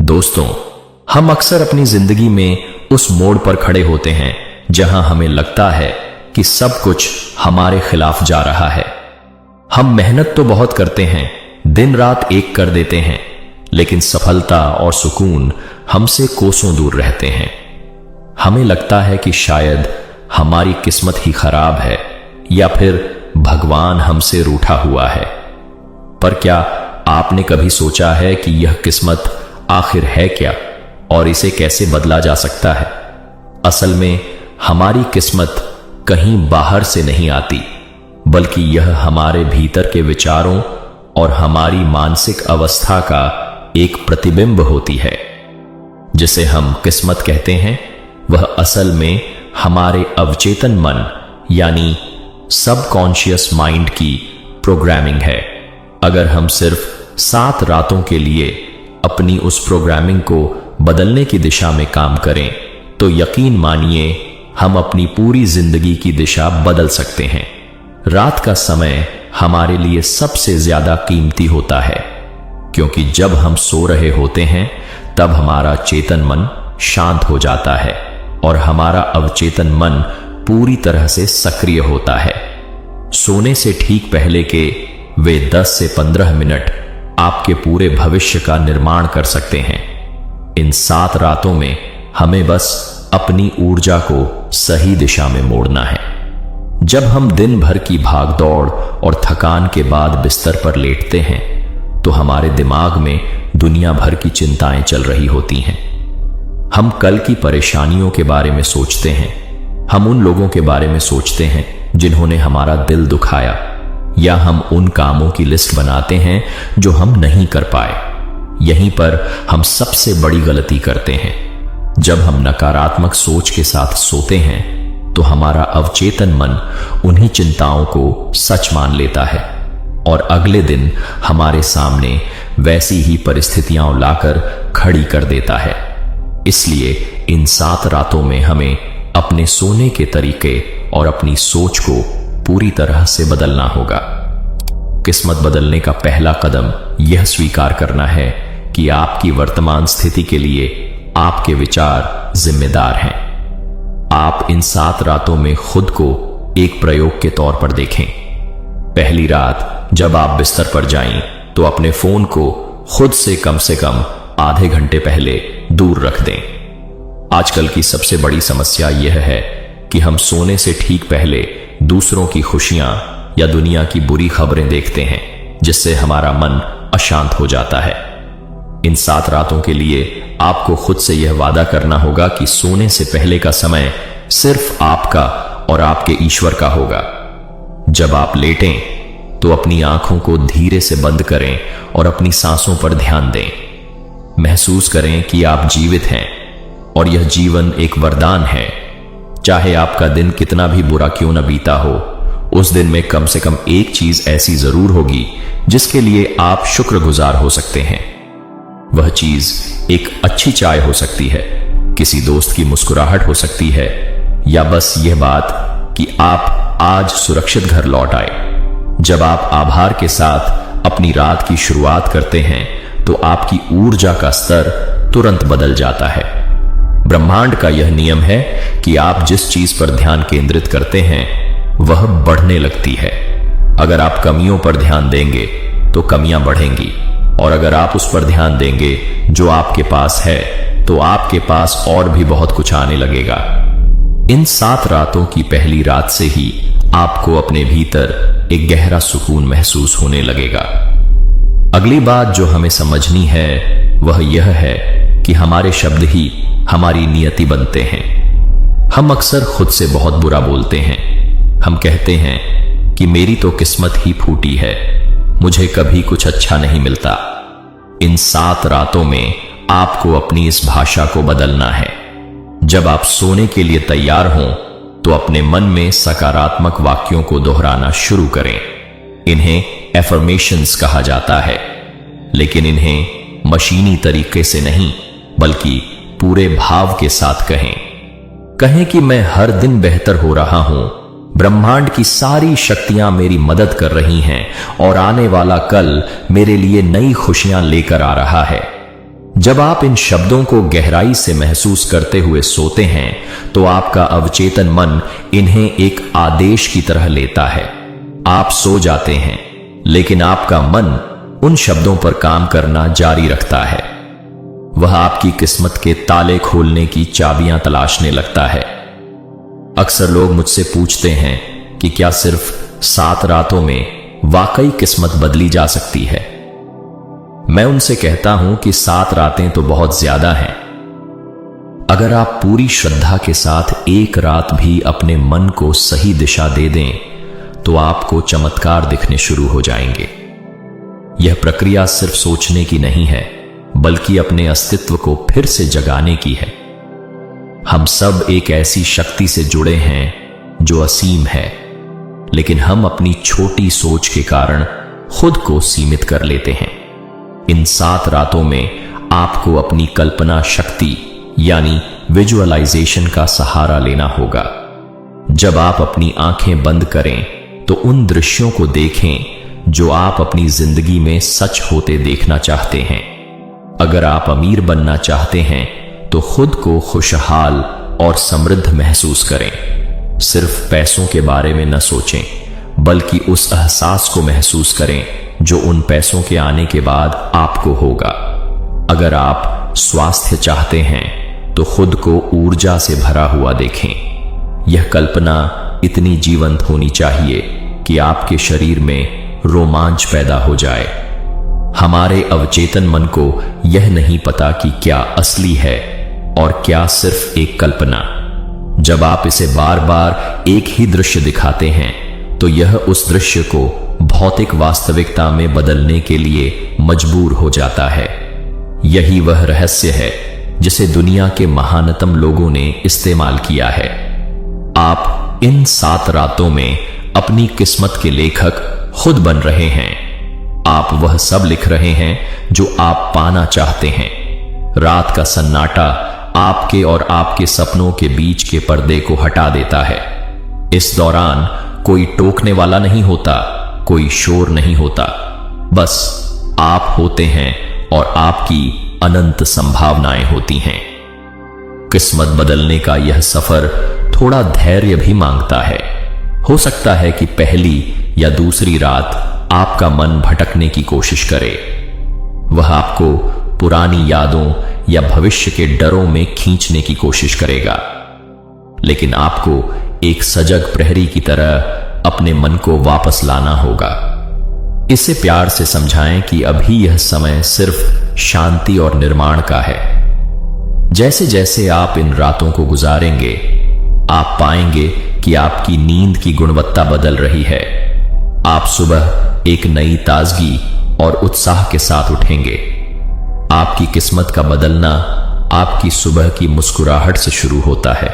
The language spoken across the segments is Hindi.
दोस्तों, हम अक्सर अपनी जिंदगी में उस मोड़ पर खड़े होते हैं जहां हमें लगता है कि सब कुछ हमारे खिलाफ जा रहा है। हम मेहनत तो बहुत करते हैं, दिन रात एक कर देते हैं, लेकिन सफलता और सुकून हमसे कोसों दूर रहते हैं। हमें लगता है कि शायद हमारी किस्मत ही खराब है या फिर भगवान हमसे रूठा हुआ है। पर क्या आपने कभी सोचा है कि यह किस्मत आखिर है क्या और इसे कैसे बदला जा सकता है? असल में हमारी किस्मत कहीं बाहर से नहीं आती, बल्कि यह हमारे भीतर के विचारों और हमारी मानसिक अवस्था का एक प्रतिबिंब होती है। जिसे हम किस्मत कहते हैं, वह असल में हमारे अवचेतन मन यानी सबकॉन्शियस माइंड की प्रोग्रामिंग है। अगर हम सिर्फ 7 रातों के लिए अपनी उस प्रोग्रामिंग को बदलने की दिशा में काम करें, तो यकीन मानिए हम अपनी पूरी जिंदगी की दिशा बदल सकते हैं। रात का समय हमारे लिए सबसे ज्यादा कीमती होता है, क्योंकि जब हम सो रहे होते हैं तब हमारा चेतन मन शांत हो जाता है और हमारा अवचेतन मन पूरी तरह से सक्रिय होता है। सोने से ठीक पहले के वे 10 से 15 मिनट आपके पूरे भविष्य का निर्माण कर सकते हैं। इन 7 रातों में हमें बस अपनी ऊर्जा को सही दिशा में मोड़ना है। जब हम दिन भर की भागदौड़ और थकान के बाद बिस्तर पर लेटते हैं, तो हमारे दिमाग में दुनिया भर की चिंताएं चल रही होती हैं। हम कल की परेशानियों के बारे में सोचते हैं, हम उन लोगों के बारे में सोचते हैं जिन्होंने हमारा दिल दुखाया, या हम उन कामों की लिस्ट बनाते हैं जो हम नहीं कर पाए। यहीं पर हम सबसे बड़ी गलती करते हैं। जब हम नकारात्मक सोच के साथ सोते हैं, तो हमारा अवचेतन मन उन्हीं चिंताओं को सच मान लेता है और अगले दिन हमारे सामने वैसी ही परिस्थितियां लाकर खड़ी कर देता है। इसलिए इन 7 रातों में हमें अपने सोने के तरीके और अपनी सोच को पूरी तरह से बदलना होगा। किस्मत बदलने का पहला कदम यह स्वीकार करना है कि आपकी वर्तमान स्थिति के लिए आपके विचार जिम्मेदार हैं। आप इन 7 रातों में खुद को एक प्रयोग के तौर पर देखें। पहली रात जब आप बिस्तर पर जाएं, तो अपने फोन को खुद से कम आधे घंटे पहले दूर रख दें। आजकल की सबसे बड़ी समस्या यह है कि हम सोने से ठीक पहले दूसरों की खुशियां या दुनिया की बुरी खबरें देखते हैं, जिससे हमारा मन अशांत हो जाता है। इन 7 रातों के लिए आपको खुद से यह वादा करना होगा कि सोने से पहले का समय सिर्फ आपका और आपके ईश्वर का होगा। जब आप लेटें, तो अपनी आंखों को धीरे से बंद करें और अपनी सांसों पर ध्यान दें। महसूस करें कि आप जीवित हैं और यह जीवन एक वरदान है। चाहे आपका दिन कितना भी बुरा क्यों न बीता हो, उस दिन में कम से कम एक चीज ऐसी जरूर होगी जिसके लिए आप शुक्रगुजार हो सकते हैं। वह चीज एक अच्छी चाय हो सकती है, किसी दोस्त की मुस्कुराहट हो सकती है, या बस यह बात कि आप आज सुरक्षित घर लौट आए। जब आप आभार के साथ अपनी रात की शुरुआत करते हैं, तो आपकी ऊर्जा का स्तर तुरंत बदल जाता है। ब्रह्मांड का यह नियम है कि आप जिस चीज पर ध्यान केंद्रित करते हैं, वह बढ़ने लगती है। अगर आप कमियों पर ध्यान देंगे, तो कमियां बढ़ेंगी, और अगर आप उस पर ध्यान देंगे जो आपके पास है, तो आपके पास और भी बहुत कुछ आने लगेगा। इन 7 रातों की पहली रात से ही आपको अपने भीतर एक गहरा सुकून महसूस होने लगेगा। अगली बात जो हमें समझनी है, वह यह है कि हमारे शब्द ही हमारी नियति बनते हैं। हम अक्सर खुद से बहुत बुरा बोलते हैं। हम कहते हैं कि मेरी तो किस्मत ही फूटी है, मुझे कभी कुछ अच्छा नहीं मिलता। इन 7 रातों में आपको अपनी इस भाषा को बदलना है। जब आप सोने के लिए तैयार हों, तो अपने मन में सकारात्मक वाक्यों को दोहराना शुरू करें। इन्हें एफर्मेशंस कहा जाता है, लेकिन इन्हें मशीनी तरीके से नहीं, बल्कि पूरे भाव के साथ कहें कि मैं हर दिन बेहतर हो रहा हूं, ब्रह्मांड की सारी शक्तियां मेरी मदद कर रही हैं और आने वाला कल मेरे लिए नई खुशियां लेकर आ रहा है। जब आप इन शब्दों को गहराई से महसूस करते हुए सोते हैं तो आपका अवचेतन मन इन्हें एक आदेश की तरह लेता है। आप सो जाते हैं लेकिन आपका मन उन शब्दों पर काम करना जारी रखता है। वह आपकी किस्मत के ताले खोलने की चाबियां तलाशने लगता है। अक्सर लोग मुझसे पूछते हैं कि क्या सिर्फ 7 रातों में वाकई किस्मत बदली जा सकती है। मैं उनसे कहता हूं कि 7 रातें तो बहुत ज्यादा हैं। अगर आप पूरी श्रद्धा के साथ एक रात भी अपने मन को सही दिशा दे दें तो आपको चमत्कार दिखने शुरू हो जाएंगे। यह प्रक्रिया सिर्फ सोचने की नहीं है बल्कि अपने अस्तित्व को फिर से जगाने की है। हम सब एक ऐसी शक्ति से जुड़े हैं जो असीम है, लेकिन हम अपनी छोटी सोच के कारण खुद को सीमित कर लेते हैं। इन 7 रातों में आपको अपनी कल्पना शक्ति यानी विजुअलाइजेशन का सहारा लेना होगा। जब आप अपनी आंखें बंद करें तो उन दृश्यों को देखें जो आप अपनी जिंदगी में सच होते देखना चाहते हैं। अगर आप अमीर बनना चाहते हैं तो खुद को खुशहाल और समृद्ध महसूस करें। सिर्फ पैसों के बारे में न सोचें बल्कि उस एहसास को महसूस करें जो उन पैसों के आने के बाद आपको होगा। अगर आप स्वास्थ्य चाहते हैं तो खुद को ऊर्जा से भरा हुआ देखें। यह कल्पना इतनी जीवंत होनी चाहिए कि आपके शरीर में रोमांच पैदा हो जाए। हमारे अवचेतन मन को यह नहीं पता कि क्या असली है और क्या सिर्फ एक कल्पना। जब आप इसे बार बार एक ही दृश्य दिखाते हैं तो यह उस दृश्य को भौतिक वास्तविकता में बदलने के लिए मजबूर हो जाता है। यही वह रहस्य है जिसे दुनिया के महानतम लोगों ने इस्तेमाल किया है। आप इन 7 रातों में अपनी किस्मत के लेखक खुद बन रहे हैं। आप वह सब लिख रहे हैं जो आप पाना चाहते हैं। रात का सन्नाटा आपके और आपके सपनों के बीच के पर्दे को हटा देता है। इस दौरान कोई टोकने वाला नहीं होता, कोई शोर नहीं होता, बस आप होते हैं और आपकी अनंत संभावनाएं होती हैं। किस्मत बदलने का यह सफर थोड़ा धैर्य भी मांगता है। हो सकता है कि पहली या दूसरी रात आपका मन भटकने की कोशिश करे। वह आपको पुरानी यादों या भविष्य के डरों में खींचने की कोशिश करेगा, लेकिन आपको एक सजग प्रहरी की तरह अपने मन को वापस लाना होगा। इसे प्यार से समझाएं कि अभी यह समय सिर्फ शांति और निर्माण का है। जैसे जैसे आप इन रातों को गुजारेंगे आप पाएंगे कि आपकी नींद की गुणवत्ता बदल रही है। आप सुबह एक नई ताजगी और उत्साह के साथ उठेंगे। आपकी किस्मत का बदलना आपकी सुबह की मुस्कुराहट से शुरू होता है।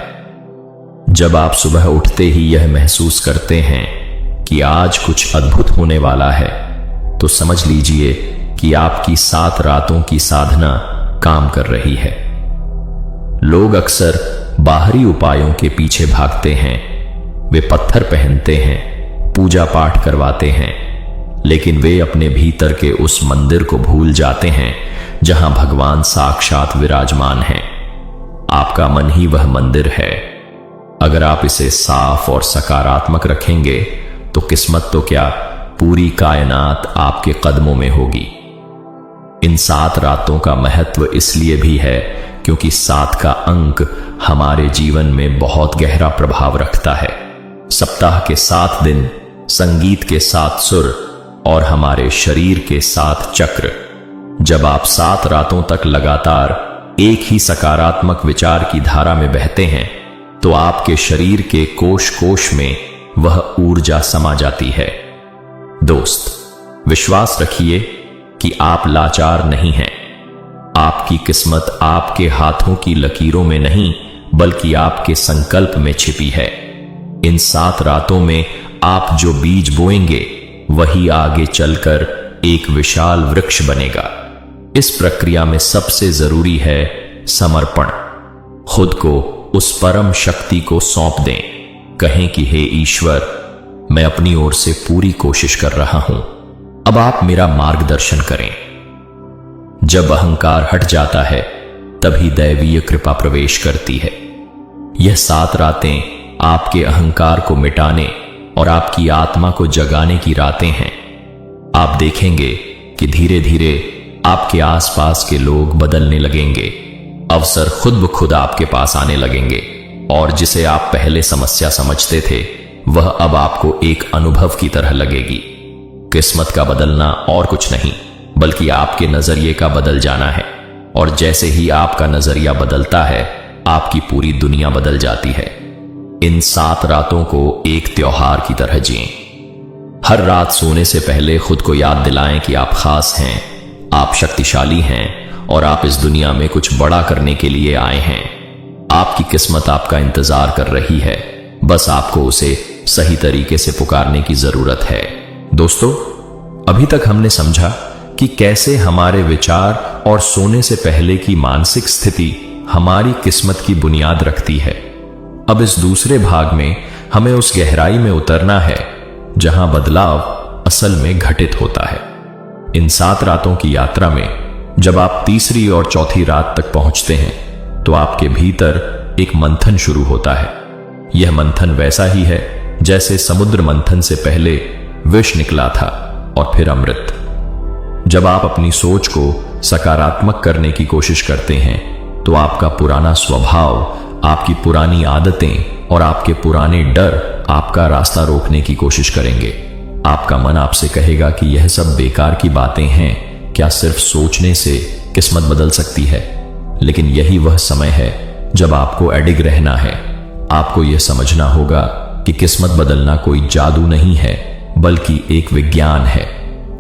जब आप सुबह उठते ही यह महसूस करते हैं कि आज कुछ अद्भुत होने वाला है, तो समझ लीजिए कि आपकी 7 रातों की साधना काम कर रही है। लोग अक्सर बाहरी उपायों के पीछे भागते हैं। वे पत्थर पहनते हैं, पूजा पाठ करवाते हैं, लेकिन वे अपने भीतर के उस मंदिर को भूल जाते हैं जहां भगवान साक्षात विराजमान हैं। आपका मन ही वह मंदिर है। अगर आप इसे साफ और सकारात्मक रखेंगे तो किस्मत तो क्या, पूरी कायनात आपके कदमों में होगी। इन 7 रातों का महत्व इसलिए भी है क्योंकि 7 का अंक हमारे जीवन में बहुत गहरा प्रभाव रखता है। सप्ताह के 7 दिन, संगीत के 7 सुर और हमारे शरीर के 7 चक्र। जब आप 7 रातों तक लगातार एक ही सकारात्मक विचार की धारा में बहते हैं तो आपके शरीर के कोश कोश में वह ऊर्जा समा जाती है। दोस्त, विश्वास रखिए कि आप लाचार नहीं हैं। आपकी किस्मत आपके हाथों की लकीरों में नहीं बल्कि आपके संकल्प में छिपी है। इन 7 रातों में आप जो बीज बोएंगे वही आगे चलकर एक विशाल वृक्ष बनेगा। इस प्रक्रिया में सबसे जरूरी है समर्पण। खुद को उस परम शक्ति को सौंप दें। कहें कि हे ईश्वर, मैं अपनी ओर से पूरी कोशिश कर रहा हूं, अब आप मेरा मार्गदर्शन करें। जब अहंकार हट जाता है तभी दैवीय कृपा प्रवेश करती है। यह 7 रातें आपके अहंकार को मिटाने और आपकी आत्मा को जगाने की रातें हैं। आप देखेंगे कि धीरे धीरे आपके आसपास के लोग बदलने लगेंगे, अवसर खुद ब खुद आपके पास आने लगेंगे, और जिसे आप पहले समस्या समझते थे वह अब आपको एक अनुभव की तरह लगेगी। किस्मत का बदलना और कुछ नहीं बल्कि आपके नजरिए का बदल जाना है, और जैसे ही आपका नजरिया बदलता है आपकी पूरी दुनिया बदल जाती है। इन 7 रातों को एक त्योहार की तरह जिएं। हर रात सोने से पहले खुद को याद दिलाएं कि आप खास हैं, आप शक्तिशाली हैं और आप इस दुनिया में कुछ बड़ा करने के लिए आए हैं। आपकी किस्मत आपका इंतजार कर रही है, बस आपको उसे सही तरीके से पुकारने की जरूरत है। दोस्तों, अभी तक हमने समझा कि कैसे हमारे विचार और सोने से पहले की मानसिक स्थिति हमारी किस्मत की बुनियाद रखती है। अब इस दूसरे भाग में हमें उस गहराई में उतरना है जहां बदलाव असल में घटित होता है। इन 7 रातों की यात्रा में जब आप तीसरी और चौथी रात तक पहुंचते हैं तो आपके भीतर एक मंथन शुरू होता है। यह मंथन वैसा ही है जैसे समुद्र मंथन से पहले विष निकला था और फिर अमृत। जब आप अपनी सोच को सकारात्मक करने की कोशिश करते हैं तो आपका पुराना स्वभाव, आपकी पुरानी आदतें और आपके पुराने डर आपका रास्ता रोकने की कोशिश करेंगे। आपका मन आपसे कहेगा कि यह सब बेकार की बातें हैं, क्या सिर्फ सोचने से किस्मत बदल सकती है? लेकिन यही वह समय है जब आपको अडिग रहना है। आपको यह समझना होगा कि किस्मत बदलना कोई जादू नहीं है बल्कि एक विज्ञान है।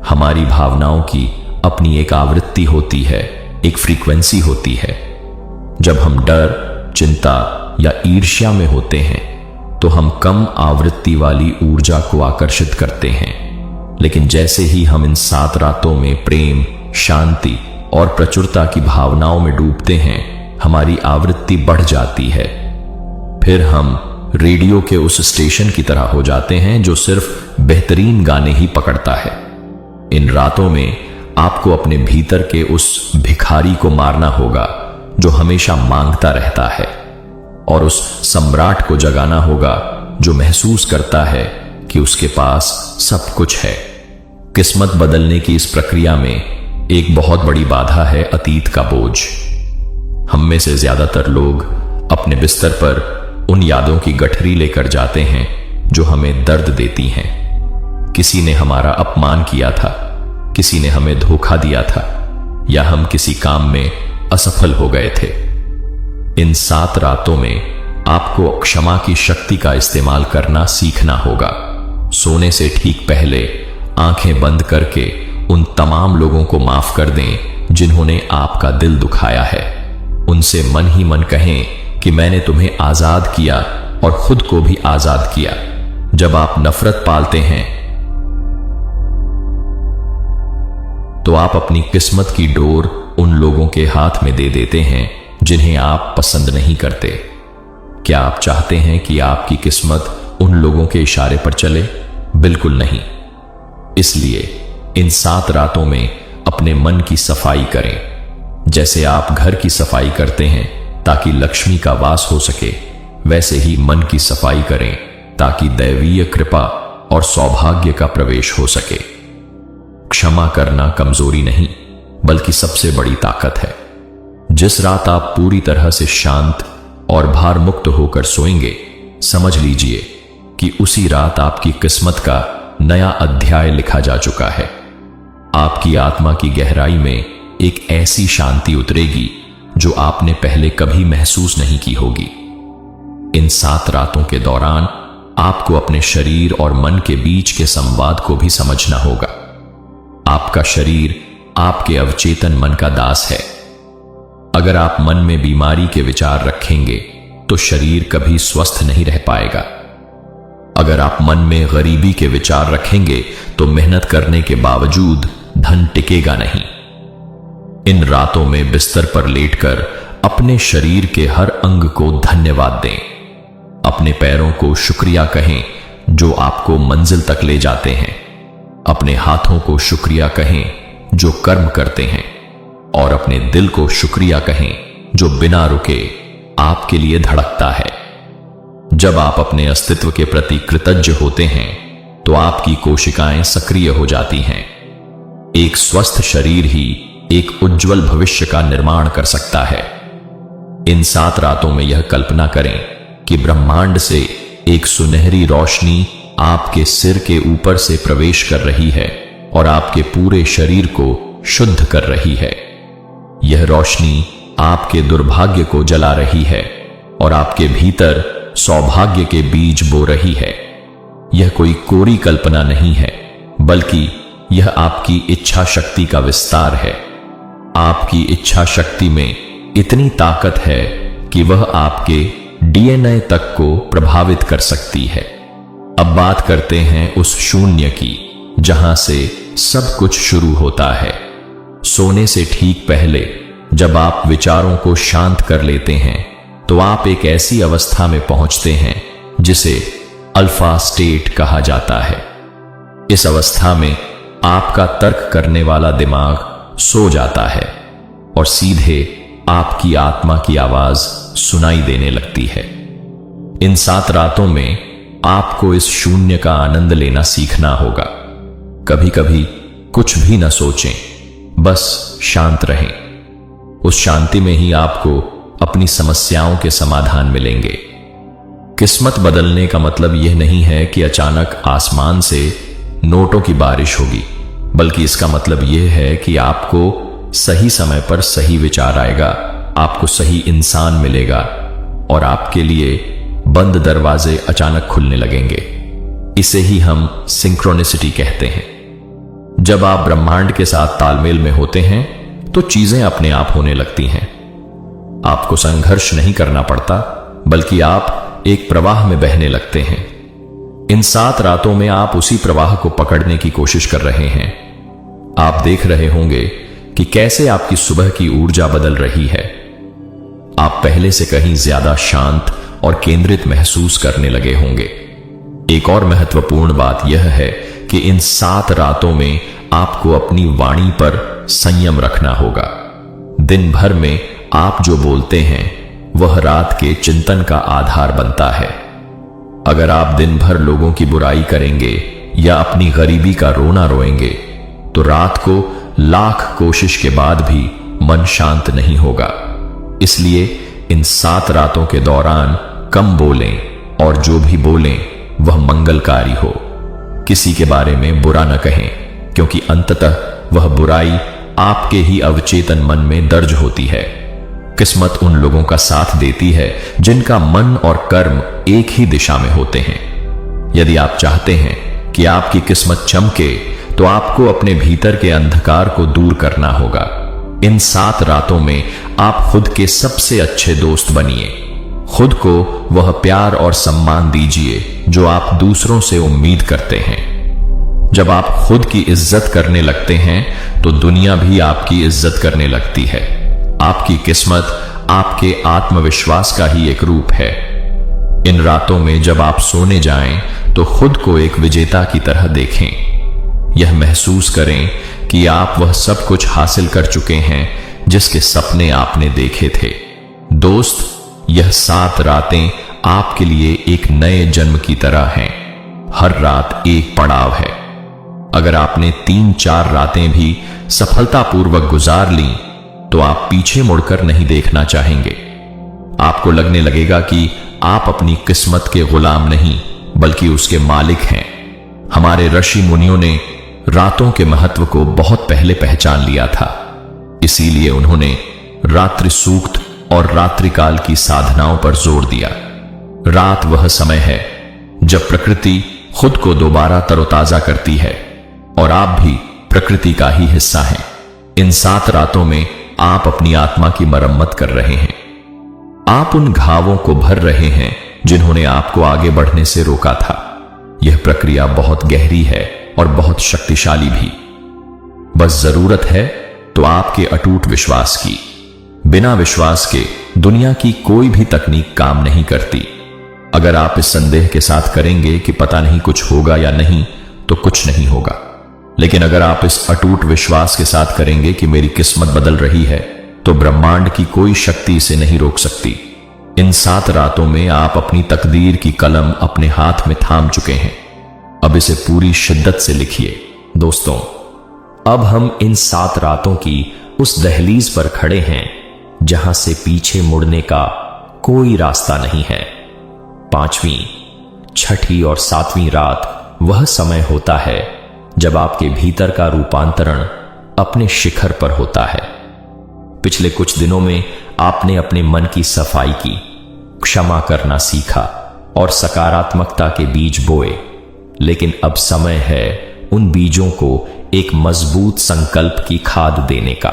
हमारी भावनाओं की अपनी एक आवृत्ति होती है, एक फ्रीक्वेंसी होती है। जब हम डर, चिंता या ईर्ष्या में होते हैं तो हम कम आवृत्ति वाली ऊर्जा को आकर्षित करते हैं। लेकिन जैसे ही हम इन 7 रातों में प्रेम, शांति और प्रचुरता की भावनाओं में डूबते हैं, हमारी आवृत्ति बढ़ जाती है। फिर हम रेडियो के उस स्टेशन की तरह हो जाते हैं जो सिर्फ बेहतरीन गाने ही पकड़ता है। इन रातों में आपको अपने भीतर के उस भिखारी को मारना होगा जो हमेशा मांगता रहता है, और उस सम्राट को जगाना होगा जो महसूस करता है कि उसके पास सब कुछ है। किस्मत बदलने की इस प्रक्रिया में एक बहुत बड़ी बाधा है अतीत का बोझ। हम में से ज्यादातर लोग अपने बिस्तर पर उन यादों की गठरी लेकर जाते हैं जो हमें दर्द देती हैं। किसी ने हमारा अपमान किया था, किसी ने हमें धोखा दिया था, या हम किसी काम में असफल हो गए थे। इन 7 रातों में आपको क्षमा की शक्ति का इस्तेमाल करना सीखना होगा। सोने से ठीक पहले आंखें बंद करके उन तमाम लोगों को माफ कर दें जिन्होंने आपका दिल दुखाया है। उनसे मन ही मन कहें कि मैंने तुम्हें आजाद किया और खुद को भी आजाद किया। जब आप नफरत पालते हैं तो आप अपनी किस्मत की डोर उन लोगों के हाथ में दे देते हैं जिन्हें आप पसंद नहीं करते। क्या आप चाहते हैं कि आपकी किस्मत उन लोगों के इशारे पर चले? बिल्कुल नहीं। इसलिए इन 7 रातों में अपने मन की सफाई करें, जैसे आप घर की सफाई करते हैं ताकि लक्ष्मी का वास हो सके, वैसे ही मन की सफाई करें ताकि दैवीय कृपा और सौभाग्य का प्रवेश हो सके। क्षमा करना कमजोरी नहीं बल्कि सबसे बड़ी ताकत है। जिस रात आप पूरी तरह से शांत और भार मुक्त होकर सोएंगे, समझ लीजिए कि उसी रात आपकी किस्मत का नया अध्याय लिखा जा चुका है। आपकी आत्मा की गहराई में एक ऐसी शांति उतरेगी जो आपने पहले कभी महसूस नहीं की होगी। इन 7 रातों के दौरान आपको अपने शरीर और मन के बीच के संवाद को भी समझना होगा। आपका शरीर आपके अवचेतन मन का दास है। अगर आप मन में बीमारी के विचार रखेंगे तो शरीर कभी स्वस्थ नहीं रह पाएगा। अगर आप मन में गरीबी के विचार रखेंगे तो मेहनत करने के बावजूद धन टिकेगा नहीं। इन रातों में बिस्तर पर लेटकर अपने शरीर के हर अंग को धन्यवाद दें। अपने पैरों को शुक्रिया कहें जो आपको मंजिल तक ले जाते हैं। अपने हाथों को शुक्रिया कहें जो कर्म करते हैं। और अपने दिल को शुक्रिया कहें जो बिना रुके आपके लिए धड़कता है। जब आप अपने अस्तित्व के प्रति कृतज्ञ होते हैं तो आपकी कोशिकाएं सक्रिय हो जाती हैं। एक स्वस्थ शरीर ही एक उज्जवल भविष्य का निर्माण कर सकता है। इन 7 रातों में यह कल्पना करें कि ब्रह्मांड से एक सुनहरी रोशनी आपके सिर के ऊपर से प्रवेश कर रही है और आपके पूरे शरीर को शुद्ध कर रही है। यह रोशनी आपके दुर्भाग्य को जला रही है और आपके भीतर सौभाग्य के बीज बो रही है। यह कोई कोरी कल्पना नहीं है, बल्कि यह आपकी इच्छा शक्ति का विस्तार है। आपकी इच्छा शक्ति में इतनी ताकत है कि वह आपके डीएनए तक को प्रभावित कर सकती है। अब बात करते हैं उस शून्य की जहां से सब कुछ शुरू होता है। सोने से ठीक पहले जब आप विचारों को शांत कर लेते हैं तो आप एक ऐसी अवस्था में पहुंचते हैं जिसे अल्फा स्टेट कहा जाता है। इस अवस्था में आपका तर्क करने वाला दिमाग सो जाता है और सीधे आपकी आत्मा की आवाज सुनाई देने लगती है। इन 7 रातों में आपको इस शून्य का आनंद लेना सीखना होगा। कभी कभी कुछ भी न सोचें, बस शांत रहें। उस शांति में ही आपको अपनी समस्याओं के समाधान मिलेंगे। किस्मत बदलने का मतलब यह नहीं है कि अचानक आसमान से नोटों की बारिश होगी, बल्कि इसका मतलब यह है कि आपको सही समय पर सही विचार आएगा, आपको सही इंसान मिलेगा और आपके लिए बंद दरवाजे अचानक खुलने लगेंगे। इसे ही हम सिंक्रोनिसिटी कहते हैं। जब आप ब्रह्मांड के साथ तालमेल में होते हैं तो चीजें अपने आप होने लगती हैं। आपको संघर्ष नहीं करना पड़ता, बल्कि आप एक प्रवाह में बहने लगते हैं। इन 7 रातों में आप उसी प्रवाह को पकड़ने की कोशिश कर रहे हैं। आप देख रहे होंगे कि कैसे आपकी सुबह की ऊर्जा बदल रही है। आप पहले से कहीं ज्यादा शांत और केंद्रित महसूस करने लगे होंगे। एक और महत्वपूर्ण बात यह है कि इन 7 रातों में आपको अपनी वाणी पर संयम रखना होगा। दिन भर में आप जो बोलते हैं वह रात के चिंतन का आधार बनता है। अगर आप दिन भर लोगों की बुराई करेंगे या अपनी गरीबी का रोना रोएंगे तो रात को लाख कोशिश के बाद भी मन शांत नहीं होगा। इसलिए इन 7 रातों के दौरान कम बोलें और जो भी बोलें वह मंगलकारी हो। किसी के बारे में बुरा न कहें, क्योंकि अंततः वह बुराई आपके ही अवचेतन मन में दर्ज होती है। किस्मत उन लोगों का साथ देती है जिनका मन और कर्म एक ही दिशा में होते हैं। यदि आप चाहते हैं कि आपकी किस्मत चमके तो आपको अपने भीतर के अंधकार को दूर करना होगा। इन 7 रातों में आप खुद के सबसे अच्छे दोस्त बनिए। खुद को वह प्यार और सम्मान दीजिए जो आप दूसरों से उम्मीद करते हैं। जब आप खुद की इज्जत करने लगते हैं तो दुनिया भी आपकी इज्जत करने लगती है। आपकी किस्मत आपके आत्मविश्वास का ही एक रूप है। इन रातों में जब आप सोने जाएं तो खुद को एक विजेता की तरह देखें। यह महसूस करें कि आप वह सब कुछ हासिल कर चुके हैं जिसके सपने आपने देखे थे। दोस्त, यह 7 रातें आपके लिए एक नए जन्म की तरह हैं। हर रात एक पड़ाव है। अगर आपने 3-4 रातें भी सफलतापूर्वक गुजार ली तो आप पीछे मुड़कर नहीं देखना चाहेंगे। आपको लगने लगेगा कि आप अपनी किस्मत के गुलाम नहीं बल्कि उसके मालिक हैं। हमारे ऋषि मुनियों ने रातों के महत्व को बहुत पहले पहचान लिया था। इसीलिए उन्होंने रात्रि सूक्त और रात्रिकाल की साधनाओं पर जोर दिया। रात वह समय है जब प्रकृति खुद को दोबारा तरोताजा करती है और आप भी प्रकृति का ही हिस्सा हैं। इन 7 रातों में आप अपनी आत्मा की मरम्मत कर रहे हैं। आप उन घावों को भर रहे हैं जिन्होंने आपको आगे बढ़ने से रोका था। यह प्रक्रिया बहुत गहरी है और बहुत शक्तिशाली भी। बस जरूरत है तो आपके अटूट विश्वास की। बिना विश्वास के दुनिया की कोई भी तकनीक काम नहीं करती। अगर आप इस संदेह के साथ करेंगे कि पता नहीं कुछ होगा या नहीं, तो कुछ नहीं होगा। लेकिन अगर आप इस अटूट विश्वास के साथ करेंगे कि मेरी किस्मत बदल रही है, तो ब्रह्मांड की कोई शक्ति इसे नहीं रोक सकती। इन 7 रातों में आप अपनी तकदीर की कलम अपने हाथ में थाम चुके हैं। अब इसे पूरी शिद्दत से लिखिए। दोस्तों, अब हम इन 7 रातों की उस दहलीज पर खड़े हैं जहां से पीछे मुड़ने का कोई रास्ता नहीं है। 5वीं, 6ठी और 7वीं रात वह समय होता है जब आपके भीतर का रूपांतरण अपने शिखर पर होता है। पिछले कुछ दिनों में आपने अपने मन की सफाई की, क्षमा करना सीखा और सकारात्मकता के बीज बोए। लेकिन अब समय है उन बीजों को एक मजबूत संकल्प की खाद देने का।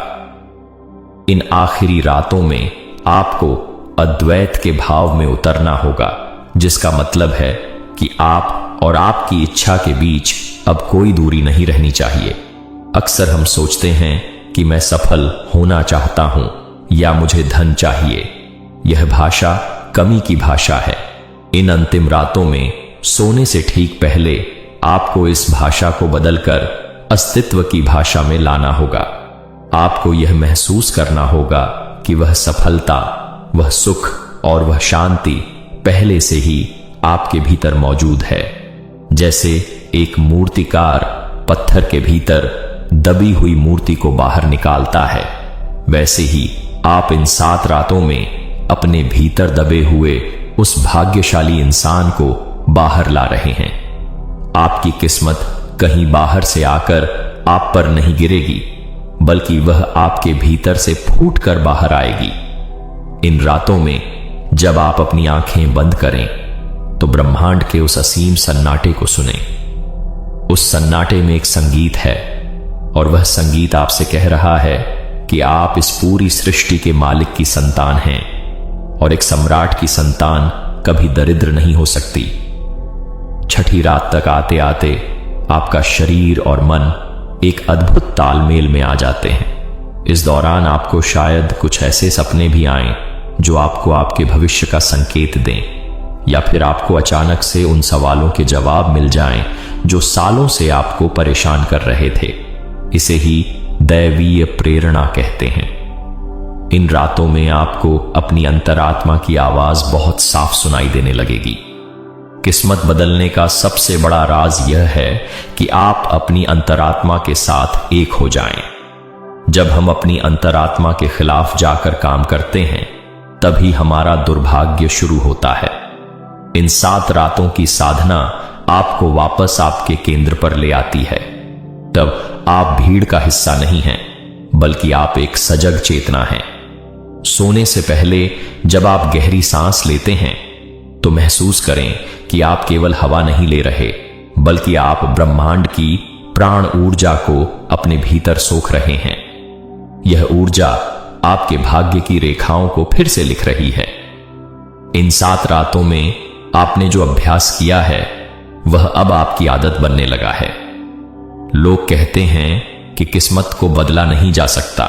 इन आखिरी रातों में आपको अद्वैत के भाव में उतरना होगा, जिसका मतलब है कि आप और आपकी इच्छा के बीच अब कोई दूरी नहीं रहनी चाहिए। अक्सर हम सोचते हैं कि मैं सफल होना चाहता हूं या मुझे धन चाहिए। यह भाषा कमी की भाषा है। इन अंतिम रातों में सोने से ठीक पहले आपको इस भाषा को बदलकर अस्तित्व की भाषा में लाना होगा। आपको यह महसूस करना होगा कि वह सफलता, वह सुख और वह शांति पहले से ही आपके भीतर मौजूद है। जैसे एक मूर्तिकार पत्थर के भीतर दबी हुई मूर्ति को बाहर निकालता है, वैसे ही आप इन 7 रातों में अपने भीतर दबे हुए उस भाग्यशाली इंसान को बाहर ला रहे हैं। आपकी किस्मत कहीं बाहर से आकर आप पर नहीं गिरेगी, बल्कि वह आपके भीतर से फूटकर बाहर आएगी। इन रातों में जब आप अपनी आंखें बंद करें तो ब्रह्मांड के उस असीम सन्नाटे को सुनें। उस सन्नाटे में एक संगीत है और वह संगीत आपसे कह रहा है कि आप इस पूरी सृष्टि के मालिक की संतान हैं और एक सम्राट की संतान कभी दरिद्र नहीं हो सकती। 6ठी रात तक आते आते आपका शरीर और मन एक अद्भुत तालमेल में आ जाते हैं। इस दौरान आपको शायद कुछ ऐसे सपने भी आएं जो आपको आपके भविष्य का संकेत दें, या फिर आपको अचानक से उन सवालों के जवाब मिल जाएं जो सालों से आपको परेशान कर रहे थे। इसे ही दैवीय प्रेरणा कहते हैं। इन रातों में आपको अपनी अंतरात्मा की आवाज बहुत साफ सुनाई देने लगेगी। किस्मत बदलने का सबसे बड़ा राज यह है कि आप अपनी अंतरात्मा के साथ एक हो जाएं। जब हम अपनी अंतरात्मा के खिलाफ जाकर काम करते हैं, तभी हमारा दुर्भाग्य शुरू होता है। इन 7 रातों की साधना आपको वापस आपके केंद्र पर ले आती है। तब आप भीड़ का हिस्सा नहीं हैं, बल्कि आप एक सजग चेतना हैं। सोने से पहले जब आप गहरी सांस लेते हैं, तो महसूस करें कि आप केवल हवा नहीं ले रहे, बल्कि आप ब्रह्मांड की प्राण ऊर्जा को अपने भीतर सोख रहे हैं। यह ऊर्जा आपके भाग्य की रेखाओं को फिर से लिख रही है। इन 7 रातों में आपने जो अभ्यास किया है, वह अब आपकी आदत बनने लगा है। लोग कहते हैं कि किस्मत को बदला नहीं जा सकता,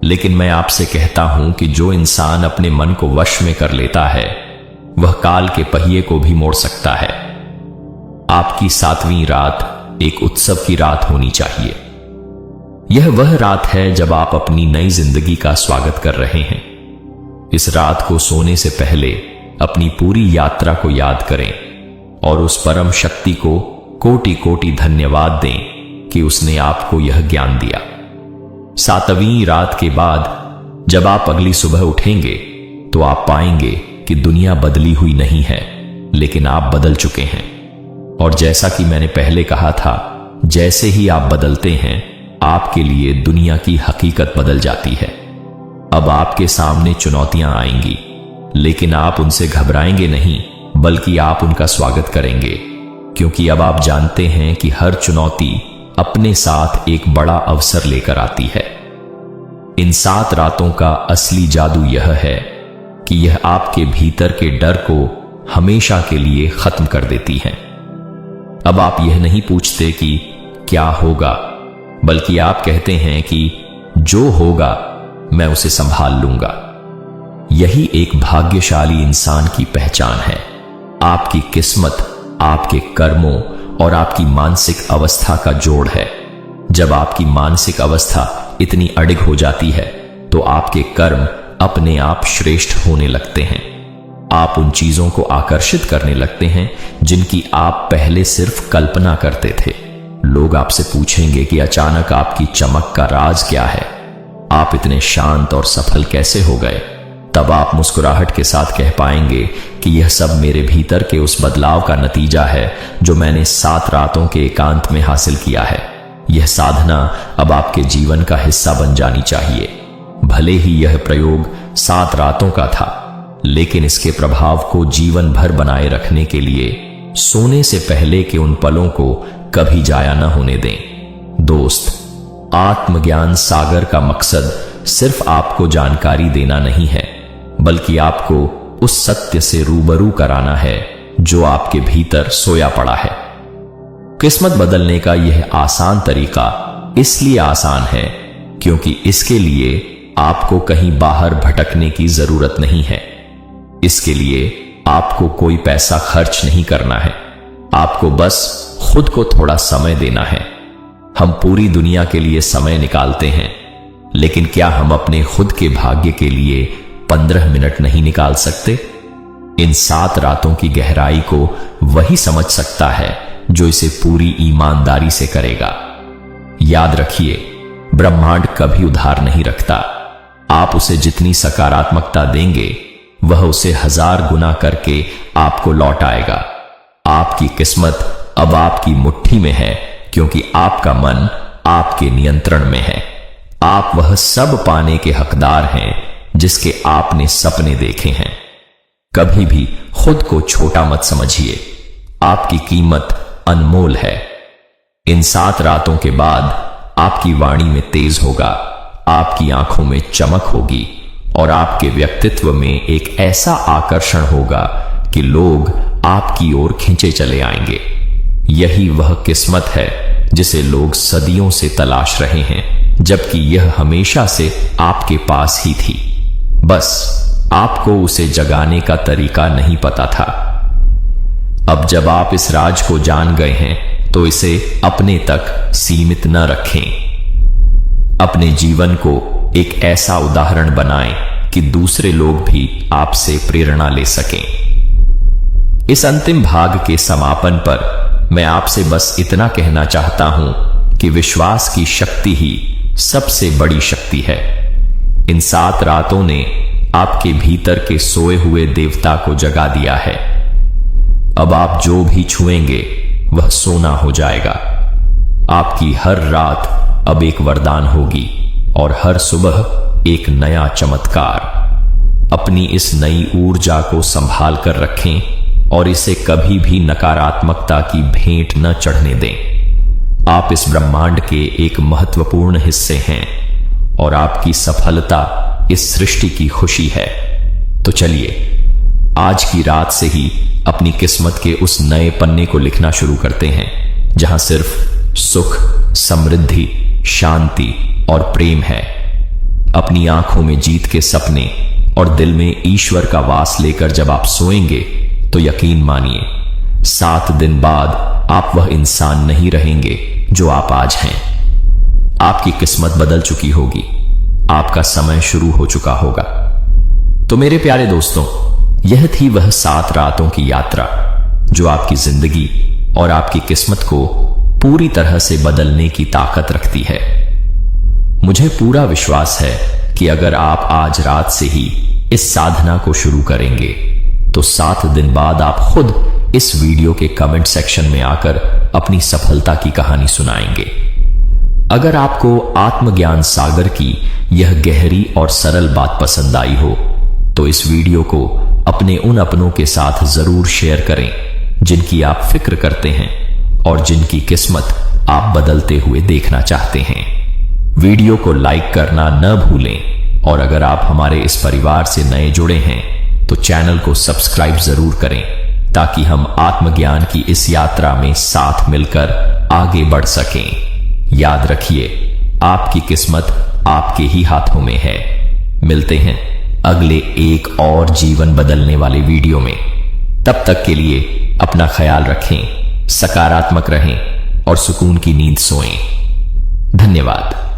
लेकिन मैं आपसे कहता हूं कि जो इंसान अपने मन को वश में कर लेता है, वह काल के पहिए को भी मोड़ सकता है। आपकी 7वीं रात एक उत्सव की रात होनी चाहिए। यह वह रात है जब आप अपनी नई जिंदगी का स्वागत कर रहे हैं। इस रात को सोने से पहले अपनी पूरी यात्रा को याद करें और उस परम शक्ति को कोटि कोटि धन्यवाद दें कि उसने आपको यह ज्ञान दिया। 7वीं रात के बाद जब आप अगली सुबह उठेंगे, तो आप पाएंगे कि दुनिया बदली हुई नहीं है, लेकिन आप बदल चुके हैं। और जैसा कि मैंने पहले कहा था, जैसे ही आप बदलते हैं, आपके लिए दुनिया की हकीकत बदल जाती है। अब आपके सामने चुनौतियां आएंगी, लेकिन आप उनसे घबराएंगे नहीं, बल्कि आप उनका स्वागत करेंगे, क्योंकि अब आप जानते हैं कि हर चुनौती अपने साथ एक बड़ा अवसर लेकर आती है। इन 7 रातों का असली जादू यह है कि यह आपके भीतर के डर को हमेशा के लिए खत्म कर देती है। अब आप यह नहीं पूछते कि क्या होगा, बल्कि आप कहते हैं कि जो होगा मैं उसे संभाल लूंगा। यही एक भाग्यशाली इंसान की पहचान है। आपकी किस्मत आपके कर्मों और आपकी मानसिक अवस्था का जोड़ है। जब आपकी मानसिक अवस्था इतनी अडिग हो जाती है तो आपके कर्म अपने आप श्रेष्ठ होने लगते हैं। आप उन चीजों को आकर्षित करने लगते हैं जिनकी आप पहले सिर्फ कल्पना करते थे। लोग आपसे पूछेंगे कि अचानक आपकी चमक का राज क्या है, आप इतने शांत और सफल कैसे हो गए। तब आप मुस्कुराहट के साथ कह पाएंगे कि यह सब मेरे भीतर के उस बदलाव का नतीजा है जो मैंने 7 रातों के एकांत में हासिल किया है। यह साधना अब आपके जीवन का हिस्सा बन जानी चाहिए। भले ही यह प्रयोग 7 रातों का था, लेकिन इसके प्रभाव को जीवन भर बनाए रखने के लिए सोने से पहले के उन पलों को कभी जाया न होने दें। दोस्त, आत्मज्ञान सागर का मकसद सिर्फ आपको जानकारी देना नहीं है, बल्कि आपको उस सत्य से रूबरू कराना है जो आपके भीतर सोया पड़ा है। किस्मत बदलने का यह आसान तरीका इसलिए आसान है क्योंकि इसके लिए आपको कहीं बाहर भटकने की जरूरत नहीं है। इसके लिए आपको कोई पैसा खर्च नहीं करना है, आपको बस खुद को थोड़ा समय देना है। हम पूरी दुनिया के लिए समय निकालते हैं, लेकिन क्या हम अपने खुद के भाग्य के लिए 15 मिनट नहीं निकाल सकते? इन 7 रातों की गहराई को वही समझ सकता है जो इसे पूरी ईमानदारी से करेगा। याद रखिए, ब्रह्मांड कभी उधार नहीं रखता। आप उसे जितनी सकारात्मकता देंगे, वह उसे 1000 गुना करके आपको लौट आएगा। आपकी किस्मत अब आपकी मुट्ठी में है क्योंकि आपका मन आपके नियंत्रण में है। आप वह सब पाने के हकदार हैं जिसके आपने सपने देखे हैं। कभी भी खुद को छोटा मत समझिए, आपकी कीमत अनमोल है। इन 7 रातों के बाद आपकी वाणी में तेज होगा, आपकी आंखों में चमक होगी और आपके व्यक्तित्व में एक ऐसा आकर्षण होगा कि लोग आपकी ओर खींचे चले आएंगे। यही वह किस्मत है जिसे लोग सदियों से तलाश रहे हैं, जबकि यह हमेशा से आपके पास ही थी। बस आपको उसे जगाने का तरीका नहीं पता था। अब जब आप इस राज को जान गए हैं तो इसे अपने तक सीमित न रखें। अपने जीवन को एक ऐसा उदाहरण बनाएं कि दूसरे लोग भी आपसे प्रेरणा ले सकें। इस अंतिम भाग के समापन पर मैं आपसे बस इतना कहना चाहता हूं कि विश्वास की शक्ति ही सबसे बड़ी शक्ति है। इन 7 रातों ने आपके भीतर के सोए हुए देवता को जगा दिया है। अब आप जो भी छुएंगे वह सोना हो जाएगा। आपकी हर रात अब एक वरदान होगी और हर सुबह एक नया चमत्कार। अपनी इस नई ऊर्जा को संभाल कर रखें और इसे कभी भी नकारात्मकता की भेंट न चढ़ने दें। आप इस ब्रह्मांड के एक महत्वपूर्ण हिस्से हैं और आपकी सफलता इस सृष्टि की खुशी है। तो चलिए, आज की रात से ही अपनी किस्मत के उस नए पन्ने को लिखना शुरू करते हैं जहां सिर्फ सुख, समृद्धि, शांति और प्रेम है। अपनी आंखों में जीत के सपने और दिल में ईश्वर का वास लेकर जब आप सोएंगे तो यकीन मानिए 7 दिन बाद आप वह इंसान नहीं रहेंगे जो आप आज हैं। आपकी किस्मत बदल चुकी होगी, आपका समय शुरू हो चुका होगा। तो मेरे प्यारे दोस्तों, यह थी वह 7 रातों की यात्रा जो आपकी जिंदगी और आपकी किस्मत को पूरी तरह से बदलने की ताकत रखती है। मुझे पूरा विश्वास है कि अगर आप आज रात से ही इस साधना को शुरू करेंगे तो 7 दिन बाद आप खुद इस वीडियो के कमेंट सेक्शन में आकर अपनी सफलता की कहानी सुनाएंगे। अगर आपको आत्मज्ञान सागर की यह गहरी और सरल बात पसंद आई हो तो इस वीडियो को अपने उन अपनों के साथ जरूर शेयर करें जिनकी आप फिक्र करते हैं और जिनकी किस्मत आप बदलते हुए देखना चाहते हैं। वीडियो को लाइक करना न भूलें और अगर आप हमारे इस परिवार से नए जुड़े हैं तो चैनल को सब्सक्राइब जरूर करें ताकि हम आत्मज्ञान की इस यात्रा में साथ मिलकर आगे बढ़ सकें। याद रखिए, आपकी किस्मत आपके ही हाथों में है। मिलते हैं अगले एक और जीवन बदलने वाले वीडियो में। तब तक के लिए अपना ख्याल रखें, सकारात्मक रहें और सुकून की नींद सोएं। धन्यवाद।